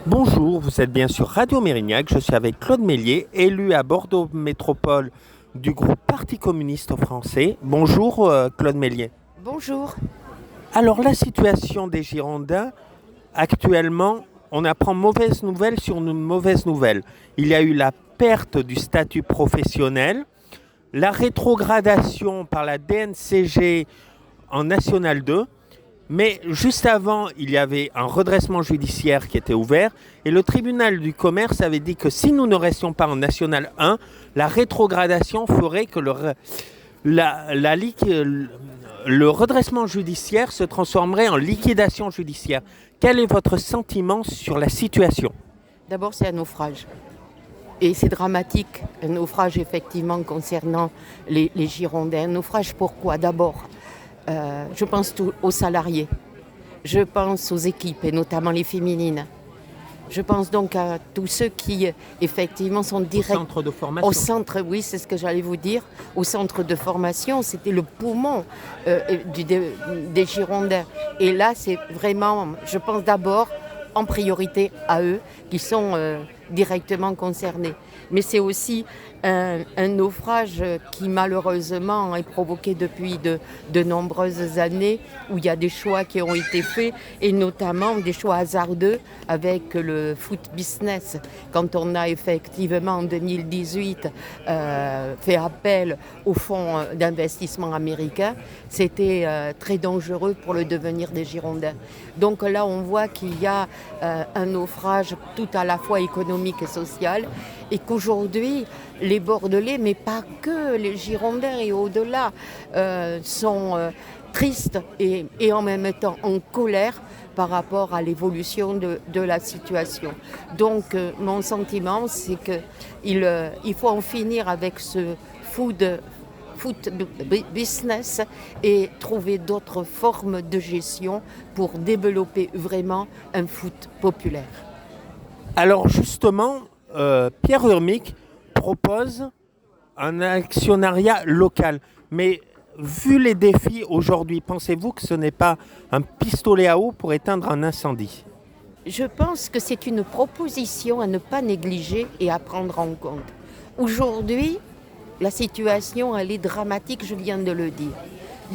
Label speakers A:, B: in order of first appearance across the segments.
A: Bonjour, vous êtes bien sur Radio Mérignac. Je suis avec Claude Mélier, élu à Bordeaux Métropole du groupe Parti communiste français. Bonjour Claude Mélier.
B: Bonjour.
A: Alors la situation des Girondins, actuellement, on apprend mauvaise nouvelle sur une mauvaise nouvelle. Il y a eu la perte du statut professionnel, la rétrogradation par la DNCG en National 2. Mais juste avant, il y avait un redressement judiciaire qui était ouvert et le tribunal du commerce avait dit que si nous ne restions pas en National 1, la rétrogradation ferait que le redressement judiciaire se transformerait en liquidation judiciaire. Quel est votre sentiment sur la situation ?
B: D'abord, c'est un naufrage. Et c'est dramatique, un naufrage effectivement concernant les Girondins. Un naufrage pourquoi ? D'abord, je pense aux salariés, je pense aux équipes et notamment les féminines. Je pense donc à tous ceux qui effectivement sont directs
A: au centre de formation.
B: Au centre, oui, c'est ce que j'allais vous dire. Au centre de formation, c'était le poumon des Girondins. Et là, c'est vraiment, je pense d'abord en priorité à eux qui sont directement concernés. Mais c'est aussi un naufrage qui malheureusement est provoqué depuis de nombreuses années où il y a des choix qui ont été faits et notamment des choix hasardeux avec le foot business. Quand on a effectivement en 2018 fait appel au fonds d'investissement américain, c'était très dangereux pour le devenir des Girondins. Donc là on voit qu'il y a un naufrage tout à la fois économique et social et qu'aujourd'hui les Bordelais, mais pas que les Girondins et au-delà, sont tristes et en même temps en colère par rapport à l'évolution de la situation. Donc mon sentiment, c'est qu'il faut en finir avec ce foot business et trouver d'autres formes de gestion pour développer vraiment un foot populaire.
A: Alors justement, Pierre Urmic propose un actionnariat local. Mais vu les défis aujourd'hui, pensez-vous que ce n'est pas un pistolet à eau pour éteindre un incendie ?
B: Je pense que c'est une proposition à ne pas négliger et à prendre en compte. Aujourd'hui, la situation, elle est dramatique, je viens de le dire.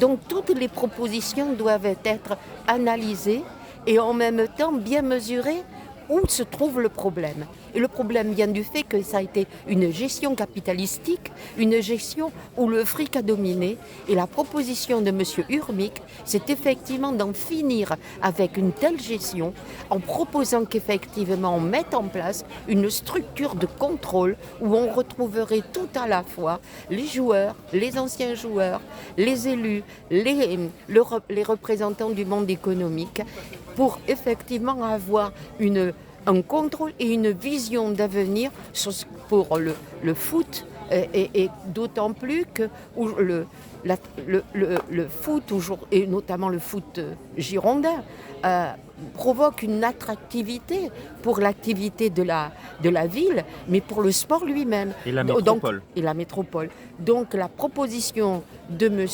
B: Donc toutes les propositions doivent être analysées et en même temps bien mesurées où se trouve le problème. Et le problème vient du fait que ça a été une gestion capitalistique, une gestion où le fric a dominé. Et la proposition de M. Urmic, c'est effectivement d'en finir avec une telle gestion en proposant qu'effectivement on mette en place une structure de contrôle où on retrouverait tout à la fois les joueurs, les anciens joueurs, les élus, les représentants du monde économique pour effectivement avoir un contrôle et une vision d'avenir pour le foot et d'autant plus que le foot, et notamment le foot girondin, provoque une attractivité pour l'activité de la ville, mais pour le sport lui-même.
A: Et la métropole.
B: Et la métropole. Donc la proposition de M.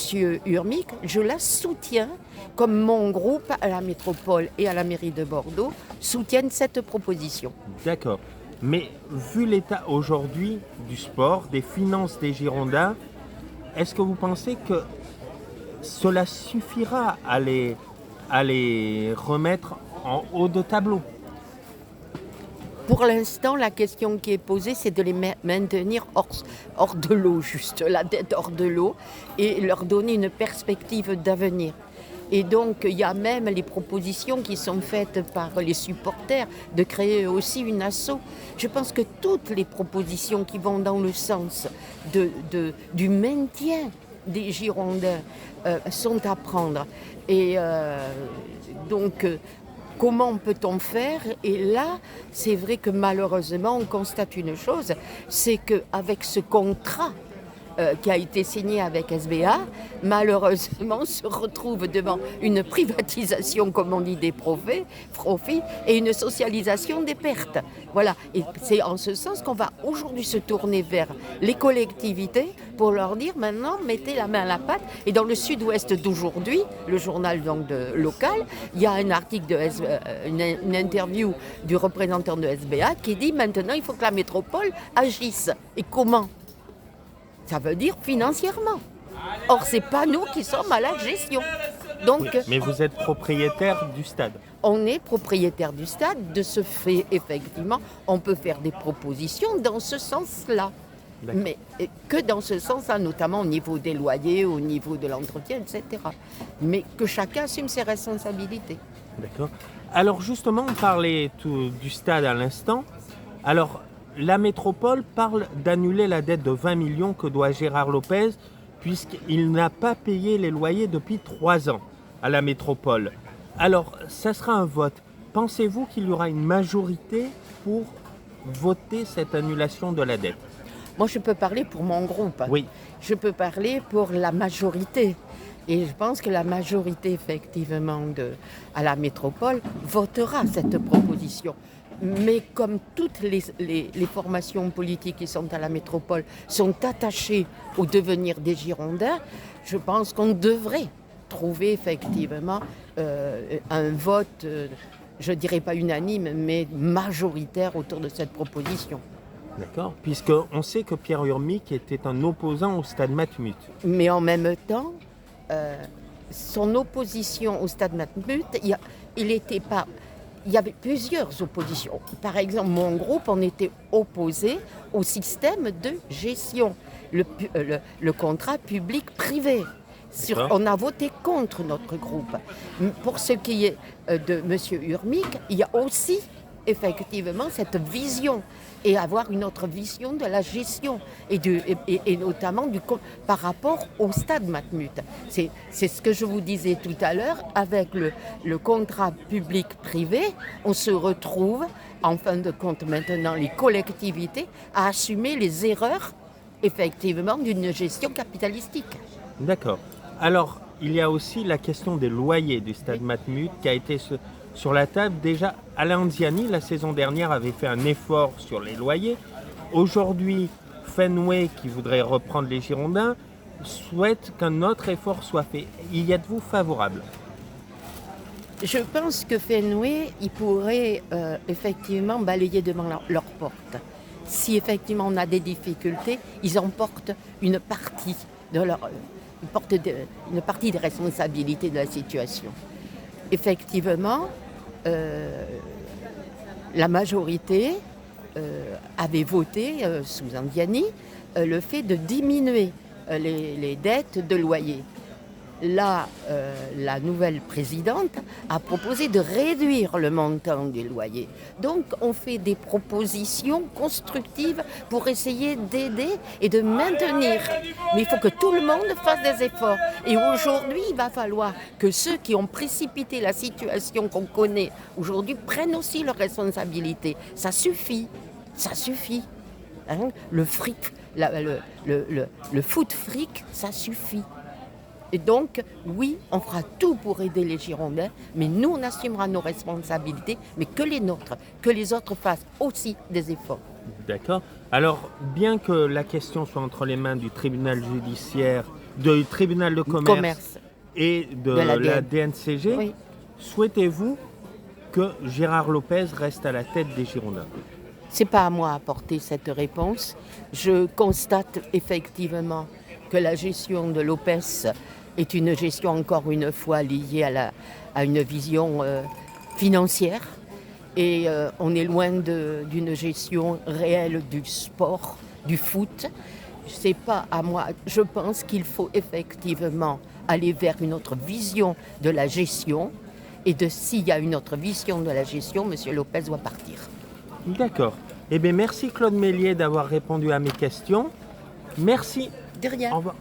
B: Urmic, je la soutiens, comme mon groupe à la métropole et à la mairie de Bordeaux soutiennent cette proposition.
A: D'accord. Mais vu l'état aujourd'hui du sport, des finances des Girondins, est-ce que vous pensez que cela suffira à les remettre en haut de tableau ?
B: Pour l'instant, la question qui est posée, c'est de les maintenir hors de l'eau, juste la tête hors de l'eau, et leur donner une perspective d'avenir. Et donc, il y a même les propositions qui sont faites par les supporters de créer aussi une asso. Je pense que toutes les propositions qui vont dans le sens du maintien des Girondins sont à prendre. Et donc, comment peut-on faire ? Et là, c'est vrai que malheureusement, on constate une chose, c'est qu'avec ce contrat qui a été signé avec SBA, malheureusement se retrouve devant une privatisation, comme on dit, des profits et une socialisation des pertes. Voilà, et c'est en ce sens qu'on va aujourd'hui se tourner vers les collectivités pour leur dire maintenant, mettez la main à la pâte. Et dans le sud-ouest d'aujourd'hui, le journal donc local, il y a un article, une interview du représentant de SBA qui dit maintenant il faut que la métropole agisse. Et comment ? Ça veut dire financièrement. Or, ce n'est pas nous qui sommes à la gestion. Donc,
A: oui, mais vous êtes propriétaire du stade.
B: On est propriétaire du stade. De ce fait, effectivement, on peut faire des propositions dans ce sens-là. D'accord. Mais que dans ce sens-là, notamment au niveau des loyers, au niveau de l'entretien, etc. Mais que chacun assume ses responsabilités.
A: D'accord. Alors justement, on parlait du stade à l'instant. Alors, la métropole parle d'annuler la dette de 20 millions que doit Gérard Lopez, puisqu'il n'a pas payé les loyers depuis 3 ans à la métropole. Alors, ça sera un vote. Pensez-vous qu'il y aura une majorité pour voter cette annulation de la dette ?
B: Moi, je peux parler pour mon groupe.
A: Oui.
B: Je peux parler pour la majorité. Et je pense que la majorité, effectivement, à la métropole, votera cette proposition. Mais comme toutes les formations politiques qui sont à la métropole sont attachées au devenir des Girondins, je pense qu'on devrait trouver effectivement un vote, je ne dirais pas unanime, mais majoritaire autour de cette proposition.
A: D'accord, puisqu'on sait que Pierre Urmic était un opposant au stade Matmut.
B: Mais en même temps, son opposition au stade Matmut, il y avait plusieurs oppositions. Par exemple, mon groupe, on était opposé au système de gestion, le contrat public-privé. On a voté contre notre groupe. Pour ce qui est de M. Urmic, il y a aussi effectivement cette vision et avoir une autre vision de la gestion et notamment par rapport au stade Matmut. C'est ce que je vous disais tout à l'heure, avec le contrat public-privé, on se retrouve en fin de compte maintenant les collectivités à assumer les erreurs effectivement d'une gestion capitalistique.
A: D'accord. Alors, il y a aussi la question des loyers du stade Matmut qui a été sur la table. Déjà, Alain Ziani, la saison dernière, avait fait un effort sur les loyers. Aujourd'hui, Fenway, qui voudrait reprendre les Girondins, souhaite qu'un autre effort soit fait. Y êtes-vous favorable ?
B: Je pense que Fenway, il pourrait effectivement balayer devant leur porte. Si effectivement on a des difficultés, ils emportent une partie une partie des responsabilités de la situation. Effectivement, la majorité avait voté, sous Anziani, le fait de diminuer les dettes de loyer. Là, la nouvelle présidente a proposé de réduire le montant du loyer. Donc, on fait des propositions constructives pour essayer d'aider et de maintenir. Mais il faut que tout le monde fasse des efforts. Et aujourd'hui, il va falloir que ceux qui ont précipité la situation qu'on connaît aujourd'hui prennent aussi leurs responsabilités. Ça suffit. Ça suffit. Hein? Le fric, le foot fric, ça suffit. Et donc, oui, on fera tout pour aider les Girondins, mais nous, on assumera nos responsabilités, mais que les nôtres, que les autres fassent aussi des efforts.
A: D'accord. Alors, bien que la question soit entre les mains du tribunal judiciaire, du tribunal de commerce et de la DNCG, oui. Souhaitez-vous que Gérard Lopez reste à la tête des Girondins ?
B: Ce n'est pas à moi d'apporter cette réponse. Je constate effectivement que la gestion de Lopez est une gestion encore une fois liée à une vision financière et on est loin d'une gestion réelle du sport, du foot. C'est pas à moi. Je pense qu'il faut effectivement aller vers une autre vision de la gestion et s'il y a une autre vision de la gestion, M. Lopez doit partir.
A: D'accord. Eh bien, merci Claude Mélier d'avoir répondu à mes questions. Merci.
B: De rien.
A: Au revoir.